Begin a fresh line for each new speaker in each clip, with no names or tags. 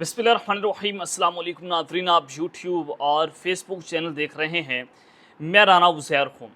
बिस्मिल्लाहिर्रहमानिर्रहीम। अस्सलाम वालेकुम नाज़रीन, आप यूट्यूब और फेसबुक चैनल देख रहे हैं। मैं राना उज़ैर हूँ।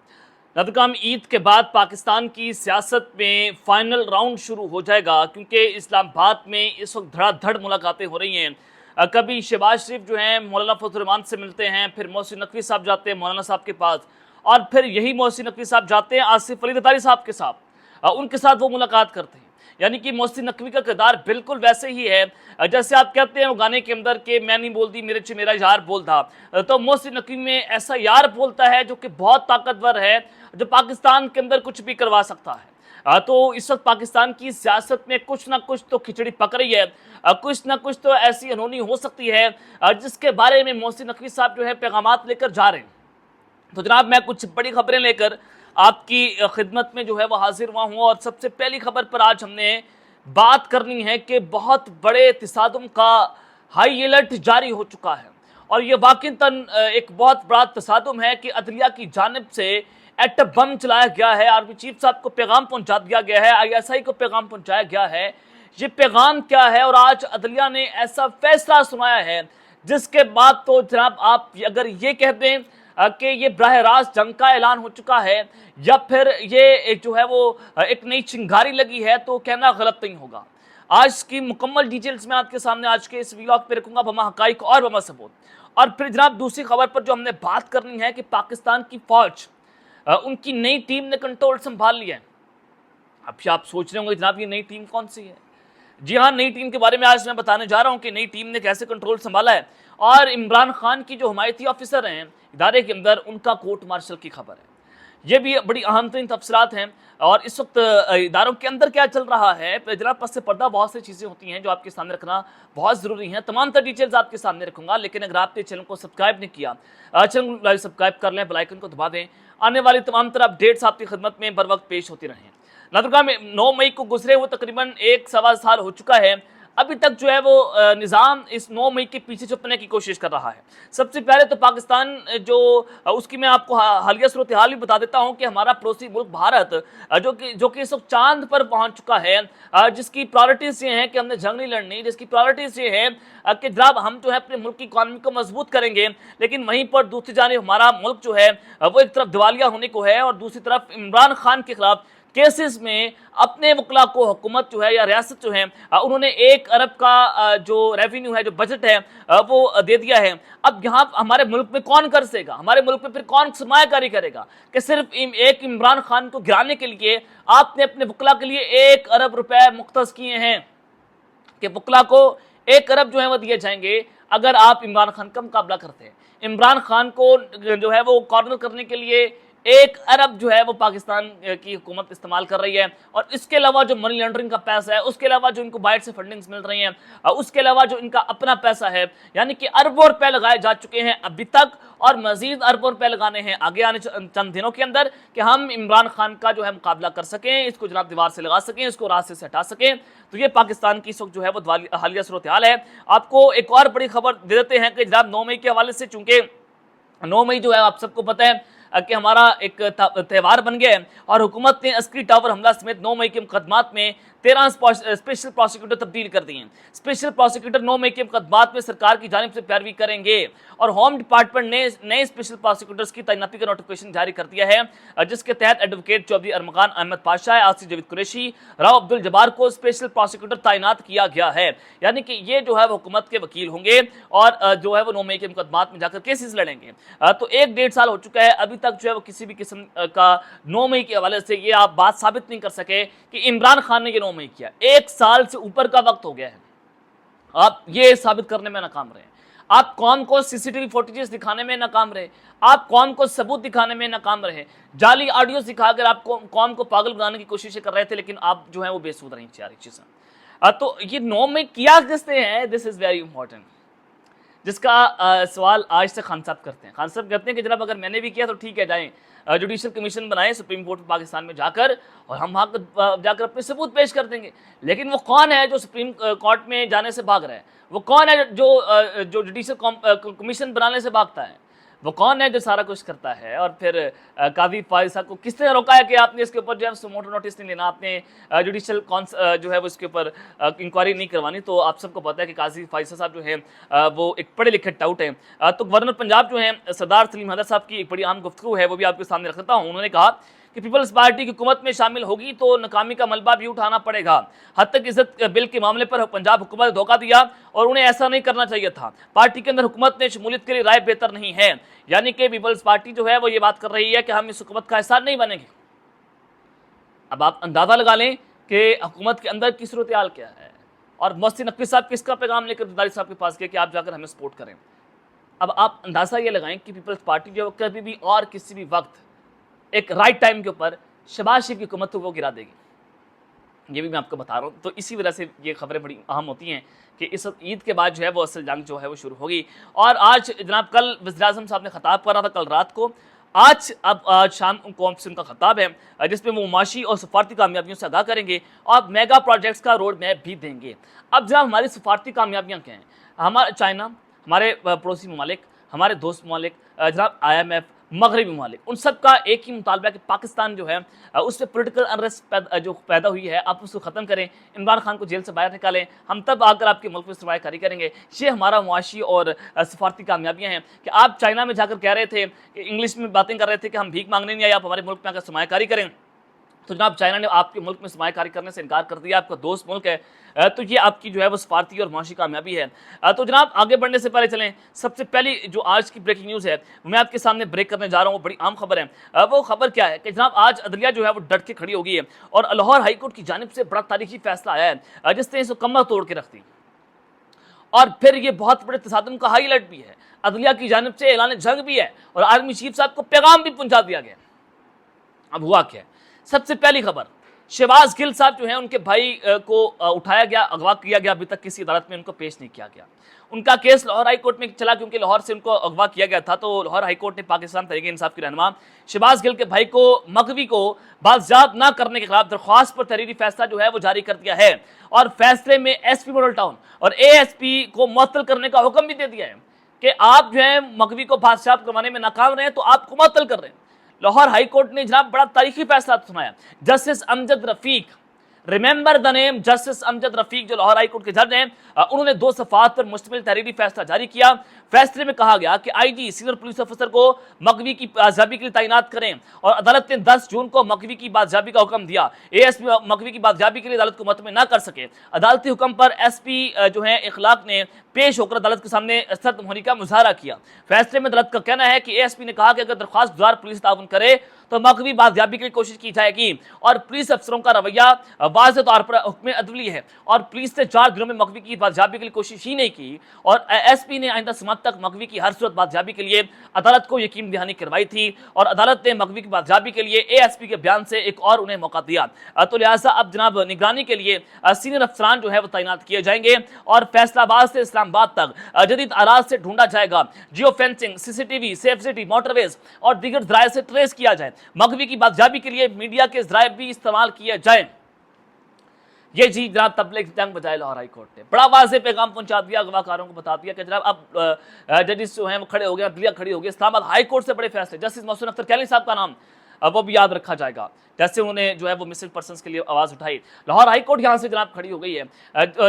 नाज़रीन, ईद के बाद पाकिस्तान की सियासत में फ़ाइनल राउंड शुरू हो जाएगा, क्योंकि इस्लामाबाद में इस वक्त धड़ाधड़ मुलाकातें हो रही हैं। कभी शहबाज शरीफ जो हैं मौलाना फजल रहमान से मिलते हैं, फिर मोहसिन नकवी साहब जाते हैं मौलाना साहब के पास, और फिर यही मोहसिन नकवी साहब जाते हैं आसिफ अली ज़रदारी साहब के साथ, उनके साथ वो मुलाकात करते हैं। यानी कि मोहसिन नकवी का किरदार बिल्कुल वैसे ही है जैसे आप कहते हैं वो गाने के अंदर कि मैं नहीं बोलती मेरे च मेरा यार बोल था। तो मोहसिन नकवी में ऐसा यार बोलता है जो कि बहुत ताकतवर है, जो पाकिस्तान के अंदर कुछ भी करवा सकता है। तो इस वक्त पाकिस्तान की सियासत में कुछ ना कुछ तो खिचड़ी पक रही है, कुछ ना कुछ तो ऐसी अनहोनी हो सकती है जिसके बारे में मोहसिन नकवी साहब जो है पैगामात लेकर जा रहे हैं। तो जनाब, मैं कुछ बड़ी खबरें लेकर आपकी खिदमत में जो है वो हाजिर हुआ हूँ, और सबसे पहली खबर पर आज हमने बात करनी है कि बहुत बड़े तसादुम का हाई अलर्ट जारी हो चुका है। और ये वाकईतन एक बहुत बड़ा तसादुम है कि अदलिया की जानिब से एटम बम चलाया गया है, आर्मी चीफ साहब को पैगाम पहुंचा दिया गया है, ISI को पैगाम पहुंचाया गया है। ये पैगाम क्या है, और आज अदलिया ने ऐसा फैसला सुनाया है जिसके बाद तो जनाब आप अगर ये कह दें कि ये बराह रास्त जंग का ऐलान हो चुका है, या फिर ये जो है वो एक नई चिंगारी लगी है, तो कहना गलत नहीं होगा। आज की मुकम्मल डिटेल्स में आपके सामने आज के इस व्लॉग पे रखूंगा, बमा हकाइक और बमा सबूत। और फिर जनाब दूसरी खबर पर जो हमने बात करनी है कि पाकिस्तान की फौज, उनकी नई टीम ने कंट्रोल संभाल लिया है। अब आप सोच रहे होंगे जनाब ये नई टीम कौन सी है। जी हाँ, नई टीम के बारे में आज मैं बताने जा रहा हूं कि नई टीम ने कैसे कंट्रोल संभाला है, और इमरान खान की जो हमायती ऑफिसर हैं इदारे के अंदर, उनका कोर्ट मार्शल की खबर है। ये भी बड़ी अहम तरीन तफसीलात हैं। और इस वक्त इदारों के अंदर क्या चल रहा है, जनाब पस से पर्दा बहुत सी चीज़ें होती हैं जो आपके सामने रखना बहुत ज़रूरी है। तमाम तर डिटेल्स आपके सामने रखूंगा, लेकिन अगर आपने चैनल को सब्सक्राइब नहीं किया, चैनल सब्सक्राइब कर लें, बेल आइकन को दबा दें। आने वाली तमाम तरह अपडेट्स आपकी खिदमत में बर वक्त पेश होती रहें। नादरगाह में 9 मई को गुजरे हुए तकरीबन 1-1.25 साल हो चुका है। अभी तक जो है वो निज़ाम इस 9 मई के पीछे छुपने की कोशिश कर रहा है। सबसे पहले तो पाकिस्तान जो उसकी मैं आपको हालिया सूरत हाल भी बता देता हूं कि हमारा पड़ोसी मुल्क भारत जो कि इस वक्त चांद पर पहुंच चुका है, जिसकी प्रायोरिटीज ये हैं कि हमने जंग नहीं लड़नी, जिसकी प्रायोरिटीज ये है कि जनाब हम जो है अपने मुल्क की इकॉनमी को मजबूत करेंगे। लेकिन वहीं पर दूसरी जानिब हमारा मुल्क जो है वो एक तरफ दिवालिया होने को है, और दूसरी तरफ इमरान खान के खिलाफ केसेस में अपने वकला को हुकूमत जो है या रियासत जो है उन्होंने 1 अरब का जो रेवेन्यू है, जो बजट है वो दे दिया है। अब यहाँ हमारे मुल्क में कौन कर सकेगा, हमारे मुल्क में फिर कौन सरमायाकारी करेगा कि सिर्फ एक इमरान खान को गिराने के लिए आपने अपने वकला के लिए 1 अरब रुपए मुख्तस किए हैं कि वकला को 1 अरब जो है वो दिए जाएंगे अगर आप इमरान खान का मुकाबला करते हैं। इमरान खान को जो है वो कॉर्नर करने के लिए 1 अरब जो है वो पाकिस्तान की हुकूमत इस्तेमाल कर रही है। और इसके अलावा जो मनी लॉन्ड्रिंग का पैसा है, उसके अलावा जो इनको बाहर से फंडिंग्स मिल रही हैं, उसके अलावा जो इनका अपना पैसा है, यानी कि अरबों रुपए लगाए जा चुके हैं अभी तक, और मजीद अरबों रुपए लगाने हैं आगे आने चंद दिनों के अंदर कि हम इमरान खान का जो है मुकाबला कर सकें, इसको जनाब दीवार से लगा सकें, इसको रास्ते से हटा सकें। तो ये पाकिस्तान की इस वक्त जो है वो हालिया सूरत हाल है। आपको एक और बड़ी खबर दे देते हैं कि जनाब 9 मई के हवाले से, चूंकि 9 मई जो है आप सबको पता है कि हमारा एक त्यौहार बन गया है, और हुकूमत ने अस्करी टावर हमला समेत 9 मई के मुकदमात में 13 स्पेशल प्रोसिक्यूटर तब्दील कर दिए हैं। स्पेशल प्रोसिक्यूटर 9 मई के मुकदमात में सरकार की जानिब से पैरवी करेंगे, और होम डिपार्टमेंट ने नए स्पेशल प्रोसिक्यूटर्स की तैनाती का नोटिफिकेशन जारी कर दिया है, जिसके तहत एडवोकेट चौधरी अरमगान अहमद पाशा, आसिफ जवीद कुरैशी, राव अब्दुल जब्बार को स्पेशल प्रोसिक्यूटर तैनात किया गया है। यानी कि ये जो है वो हुकूमत के वकील होंगे, और जो है वो 9 मई के मुकदमात में जाकर केसेस लड़ेंगे। तो 1-1.5 साल हो चुका है, अभी तक जो है वो किसी भी किस्म का 9 मई के हवाले से ये आप बात साबित नहीं कर सके कि इमरान खान ने ये 9 मई किया। 1 साल से ऊपर का वक्त हो गया है, आप ये साबित करने में नाकाम रहे। आप कौम को सीसीटीवी फुटेजेस दिखाने में नाकाम रहे, आप कौम को सबूत दिखाने में नाकाम रहे, जाली ऑडियो दिखाकर आप कौम को पागल बनाने की कोशिश कर रहे थे, लेकिन आप जो है वो बेसूद रही सारी चीजें। तो ये 9 मई किया किसने है, दिस इज वेरी इंपॉर्टेंट, जिसका सवाल आज से खान साहब करते हैं। खान साहब कहते हैं कि जनाब अगर मैंने भी किया तो ठीक है, जाएं जुडिशल कमीशन बनाए सुप्रीम कोर्ट में पाकिस्तान में जाकर, और हम वहाँ जाकर अपने सबूत पेश कर देंगे। लेकिन वो कौन है जो सुप्रीम कोर्ट में जाने से भाग रहा है, वो कौन है जो जुडिशल कमीशन बनाने से भागता है, वो कौन है जो सारा कुछ करता है? और फिर काजी फाइज साहब को किसने रोका है कि आपने इसके ऊपर जो है सुमोटो नोटिस नहीं लेना, आपने जुडिशियल जो है वो इसके ऊपर इंक्वायरी नहीं करवानी? तो आप सबको पता है कि काजी फाइज साहब जो है वो एक पढ़े लिखे टाउट हैं। तो गवर्नर पंजाब जो है सरदार सलीम हैदर साहब की एक बड़ी अहम गुफ्तगू है, वो भी आपके सामने रख देता हूँ। उन्होंने कहा कि पीपल्स पार्टी की हुकूमत में शामिल होगी तो नाकामी का मलबा भी उठाना पड़ेगा। हद तक इज्जत बिल के मामले पर पंजाब हुकूमत ने धोखा दिया और उन्हें ऐसा नहीं करना चाहिए था। पार्टी के अंदर हुकूमत में शमूलियत के लिए राय बेहतर नहीं है। यानी कि पीपल्स पार्टी जो है वो ये बात कर रही है कि हम इस हुकूमत का हिस्सा नहीं बनेंगे। अब आप अंदाजा लगा लें कि हुकूमत के अंदर की सूरत हाल क्या है। और मोहसिन नकवी साहब किसका पैगाम लेकर जरदारी साहब के पास गए कि आप जाकर हमें सपोर्ट करें। अब आप अंदाजा ये लगाएं कि पीपल्स पार्टी जो कभी भी और किसी भी वक्त एक राइट टाइम के ऊपर शहबाज शरीफ की हुकूमत को वो गिरा देगी। ये भी मैं आपको बता रहा हूँ। तो इसी वजह से ये खबरें बड़ी अहम होती हैं कि इस वक्त ईद के बाद जो है वो असल जंग जो है वो शुरू होगी। और आज जनाब कल वज़ीर-ए-आज़म साहब ने खिताब करा था कल रात को। आज शाम कौम से उनका खिताब है जिसमें वो माशी और सफारती कामयाबियों से आगाह करेंगे और मेगा प्रोजेक्ट्स का रोड मैप भी देंगे। अब जनाब हमारी सफारती कामयाबियाँ क्या हैं? हमारा चाइना, हमारे पड़ोसी ममालिक, हमारे दोस्त ममालिक, जनाब IMF, मगरबी ममालिक, उन सब का एक ही मुतालबा है कि पाकिस्तान जो है उसमें पोलिटिकल अनरेस्ट जो पैदा हुई है आप उसको ख़त्म करें, इमरान खान को जेल से बाहर निकालें, हम तब आकर आपके मुल्क में सरमायाकारी करेंगे। ये हमारा मुआशी और सफारती कामयाबियाँ हैं कि आप चाइना में जाकर कह रहे थे कि इंग्लिश में बातें कर रहे थे कि हम भीख मांगने नहीं आए, आप हमारे मुल्क में आकर सरमायाकारी करें। तो जनाब चाइना ने आपके मुल्क में सरमायाकारी करने से इनकार कर दिया, आपका दोस्त मुल्क है। तो ये आपकी जो है वो सफारती और माशी कामयाबी है। तो जनाब आगे बढ़ने से पहले चलें, सबसे पहली जो आज की ब्रेकिंग न्यूज़ है मैं आपके सामने ब्रेक करने जा रहा हूँ। बड़ी आम खबर है। वो खबर क्या है कि जनाब आज अदलिया जो है वो डट के खड़ी हो गई है और लाहौर हाईकोर्ट की जानिब से बड़ा तारीखी फैसला आया है जिसने इसको कमर तोड़ के रख दी। और फिर ये बहुत बड़े तसादुम का हाई अलर्ट भी है, अदलिया की जानिब से ऐलान जंग भी है और आर्मी चीफ साहब को पैगाम भी पहुंचा दिया गया। अब हुआ क्या है? सबसे पहली खबर, शहबाज गिल साहब जो है उनके भाई को उठाया गया, अगवा किया गया, अभी तक किसी अदालत में उनको पेश नहीं किया गया। उनका केस लाहौर हाई कोर्ट में चला क्योंकि लाहौर से उनको अगवा किया गया था। तो लाहौर हाई कोर्ट ने पाकिस्तान तहरीक इंसाफ की रहनुमा शहबाज गिल के भाई को मगवी को बाजियाब न करने के खिलाफ दरख्वास्त पर तहरीरी फैसला जो है वो जारी कर दिया है और फैसले में SP मॉडल टाउन और ASP को मुअत्तल करने का हुक्म भी दे दिया है कि आप जो है मगवी को बाजियाब करवाने में नाकाम रहे तो आपको मुअत्तल कर रहे हैं। लाहौर हाई कोर्ट ने जनाब बड़ा तारीखी फैसला सुनाया। Justice Amjad Rafiq, remember the name justice Amjad Rafiq जो लाहौर हाई कोर्ट के जज हैं, उन्होंने 2 सफ़ात पर मुश्तमिल तहरीरी फैसला जारी किया। फैसले में कहा गया कि IG सीनियर पुलिस अफसर को मगवी की बाजियाबी के लिए तैनात करें और अदालत ने 10 जून को मगवी की बाजियाबी का हुक्म दिया। ASP मगवी की बाजियाबी के लिए अदालत को मुतमिन न कर सके। अदालती हुक्म पर SP जो है इखलाक ने पेश होकर अदालत के सामने सख्त मोहरी का मुजाहरा किया। फैसले में अदालत का कहना है कि ASP ने कहा कि अगर दरख्वास्त गुजार पुलिस ताउन करे तो मगवी बाजियाबी के लिए कोशिश की जाएगी और पुलिस अफसरों का रवैया वाज़ेह तौर पर हुक्म अदली है और पुलिस ने 4 दिनों में मगवी की बाजियाबी के लिए कोशिश ही नहीं की और SP ने आइंदा समात तक मगवी की हर सूरत बाजियाबी के लिए अदालत को यकीन दहानी करवाई थी और अदालत ने मगवी की बाजियाबी के लिए ASP के बयान से एक और उन्हें मौका दिया। तो लिहाजा अब जनाब निगरानी के लिए सीनियर अफसरान जो है वो तैनात किए जाएंगे और फैसलाबाद से इस्लामाबाद तक जदीद आलात से ढूंढा जाएगा। Geo fencing, CCTV, safe city, motorways और दीगर जराये से ट्रेस किया जाए। मगवी की बाजियाबी के लिए मीडिया के जराये भी इस्तेमाल किए जाए। ये जी जनाब तबलीग जंग बजाए लाहौर हाई कोर्ट ने बड़ा वाज़ेह पैगाम पहुंचा दिया, अगवाकारों को बता दिया कि जनाब अब जजेस जो हैं वो खड़े हो गए, अदलिया खड़ी हो गई। इस्लामाबाद हाई कोर्ट से बड़े फैसले, जस्टिस मोहसिन अख्तर कैली साहब का नाम वो भी याद रखा जाएगा जैसे उन्होंने जो है वो मिसिंग पर्सनस के लिए आवाज़ उठाई। लाहौर हाई कोर्ट यहाँ से जनाब खड़ी हो गई है।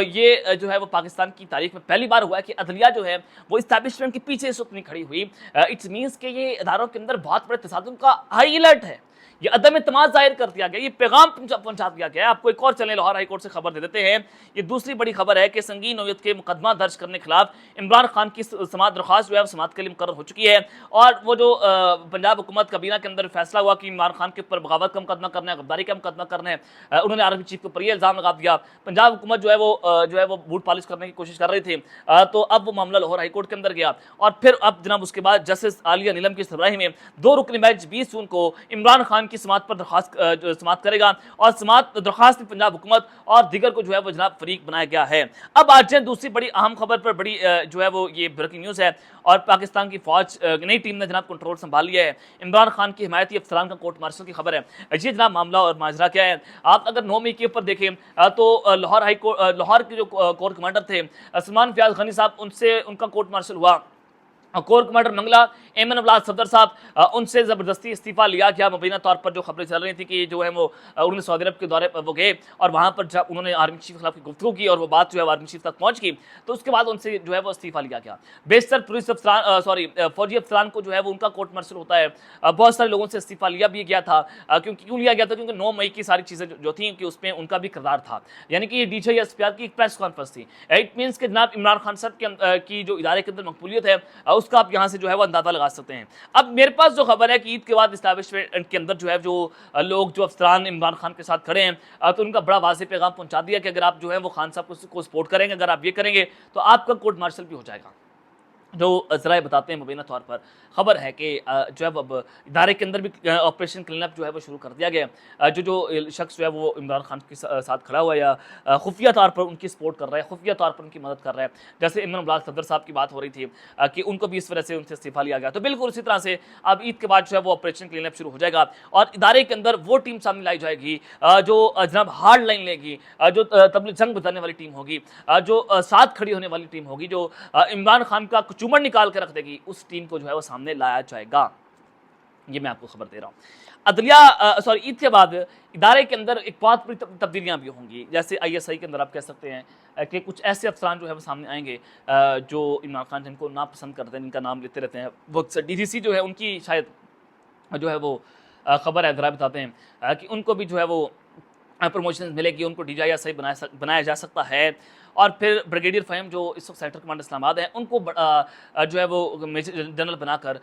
ये जो है वो पाकिस्तान की तारीख में पहली बार हुआ है कि अदलिया जो है वो इस्टेब्लिशमेंट के पीछे इस वक्त नहीं खड़ी हुई। इट्स मीन्स कि ये इदारों के अंदर बहुत बड़े तसादुम का हाई अलर्ट है, ये अदम एतमाद जाहिर कर दिया गया, ये पैगाम पहुंचा दिया गया है। आपको एक और चलें लाहौर हाई कोर्ट से खबर दे देते हैं। ये दूसरी बड़ी खबर है कि संगीन नौयत के मुकदमा दर्ज करने के खिलाफ इमरान खान की समाअत दरख्वास्त जो है समाअत के लिए मुकर्रर हो चुकी है और वो जो पंजाब हुकूमत काबीना के अंदर फैसला हुआ कि इमरान खान के ऊपर बगावत का मुकदमा करना है, गद्दारी का मुकदमा करना है, उन्होंने आर्मी चीफ के ऊपर ये इल्ज़ाम लगा दिया। पंजाब हुकूमत जो है वो बूट पॉलिश करने की कोशिश कर रही थी। तो अब वो मामला लाहौर हाई कोर्ट के अंदर गया और फिर अब जनाब उसके बाद जस्टिस आलिया नीलम की सरबराही में 2 रुकनी बेंच 20 जून को इमरान खान की समाअत पर दरख्वास्त समाअत करेगा और समाअत दरख्वास्त में पंजाब हुकूमत और दीगर को जो है वो जनाब फरीक बनाया गया है। अब आज दूसरी बड़ी अहम खबर पर बड़ी जो है वो ये ब्रेकिंग न्यूज़ है और पाकिस्तान की फौज नई टीम ने जनाब कंट्रोल संभाल लिया है। इमरान खान की हिमायती अफसरान का कोर्ट मार्शल की खबर है। ये जनाब मामला और माजरा क्या है, आप अगर 9 मई के ऊपर देखें तो लाहौर के जो कोर कमांडर थे सलमान फयाज गनी साहब, उनसे उनका कोर्ट मार्शल हुआ कोर कमांडर मंगला एमएन अब्लास सफदर साहब, उनसे ज़बरदस्ती इस्तीफ़ा लिया गया। मुबीना तौर पर जो खबरें चल रही थी कि जो है वो उन्होंने सऊदी अरब के दौरे पर वो गए और वहाँ पर जब उन्होंने आर्मी चीफ के खिलाफ गुफ्तगू की और वो बात जो है आर्मी चीफ तक पहुँच गई, तो उसके बाद उनसे जो है वो इस्तीफ़ा लिया गया। बेशतर पुलिस अफसरान फौजी अफसरान को जो है वो उनका कोर्ट मार्शल होता है। बहुत सारे लोगों से इस्तीफ़ा लिया भी गया था। क्यों लिया गया था? क्योंकि 9 मई की सारी चीज़ें जो थी कि उसमें उनका भी किरदार था। यानी कि डीजी या एसपीआर की एक प्रेस कॉन्फ्रेंस थी। इट मीन्स कि जनाब इमरान खान साहब की जो इदारे के अंदर मकबूलियत है, उसका आप यहाँ से जो है वो अंदाजा लगा सकते हैं। अब मेरे पास जो खबर है कि ईद के बाद इस्टेब्लिशमेंट के अंदर जो है जो लोग जो अफसरान इमरान खान के साथ खड़े हैं, तो उनका बड़ा वाज़ेह पैगाम पहुंचा दिया कि अगर आप जो है वो खान साहब को सपोर्ट करेंगे, अगर आप ये करेंगे तो आपका कोर्ट मार्शल भी हो जाएगा। जो ज़राए बताते हैं मुबीना तौर पर खबर है कि जो है अब इदारे के अंदर भी ऑपरेशन क्लीन अप जो है वो शुरू कर दिया गया है। जो शख्स जो है वो इमरान खान के साथ खड़ा हुआ है या खुफिया तौर पर उनकी सपोर्ट कर रहा है, खुफिया तौर पर उनकी मदद कर रहा है, जैसे इमरान अब्लास सफदर साहब की बात हो रही थी कि उनको भी इस वजह से उनसे इस्तीफा लिया गया। तो बिल्कुल उसी तरह से अब ईद के बाद जो है वो ऑपरेशन क्लीन अप शुरू हो जाएगा और इदारे के अंदर वो टीम सामने लाई जाएगी जो जनाब हार्ड लाइन लेगी, जो तबलीग जंग बताने वाली टीम होगी, जो साथ खड़ी होने वाली टीम होगी, जो इमरान खान का चूमड़ निकाल के रख देगी, उस टीम को जो है वो सामने लाया जाएगा। ये मैं आपको खबर दे रहा हूँ। ईद के बाद इदारे के अंदर एक बहुत बड़ी तब्दीलियाँ भी होंगी। जैसे आईएसआई के अंदर आप कह सकते हैं कि कुछ ऐसे अफसरान जो है वो सामने आएंगे जो इमरान खान जिनको नापसंद करते हैं, जिनका नाम लेते रहते हैं। वो डीजीसी जो है उनकी शायद जो है वो खबर है, ज़रा बताते हैं कि उनको भी जो है वो प्रमोशन मिलेगी, उनको डीजीआईएसआई बनाया जा सकता है। और फिर ब्रिगेडियर फ़हीम जो इस वक्त सेक्टर कमांडर इस्लामाबाद है, उनको जो है वो मेजर जनरल बनाकर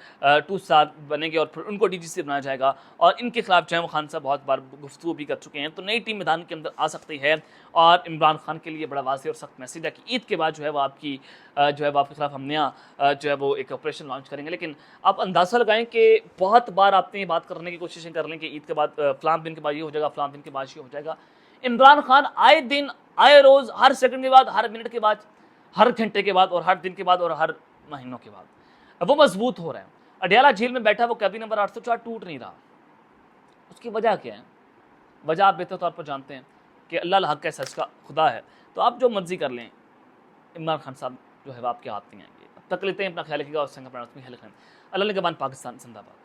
2 स्टार बनेंगे और फिर उनको डीजीसी बनाया जाएगा। और इनके खिलाफ जो है वो खान साहब बहुत बार गुफ्तगू भी कर चुके हैं। तो नई टीम मैदान के अंदर आ सकती है और इमरान खान के लिए बड़ा वाज़ेह और सख्त मैसेज है कि ईद के बाद जो है वो आपकी जो है वो आपके खिलाफ हम नया जो है वो एक ऑपरेशन लॉन्च करेंगे। लेकिन आप अंदाज़ा लगाएं कि बहुत बार आपने ये बात करने की कोशिशें कर लें कि ईद के बाद फ़लाँ दिन के बाद ये हो जाएगा, फ़लाँ दिन के बाद ये हो जाएगा। इमरान खान आए दिन, आए रोज़, हर सेकंड के बाद, हर मिनट के बाद, हर घंटे के बाद और हर दिन के बाद और हर महीनों के बाद वो मजबूत हो रहे हैं। अडयाला झील में बैठा वो कैबिन नंबर 804 टूट नहीं रहा। उसकी वजह क्या है? वजह आप बेहतर तौर पर जानते हैं कि अल्लाह हक है, सच का खुदा है। तो आप जो मर्जी कर लें, इमरान खान साहब जो है वो आपके हाथ नहीं आएंगे। अब तक लेते हैं, अपना ख्याल रखिएगा और संग अल्लाह ने पाकिस्तान जिंदाबाद।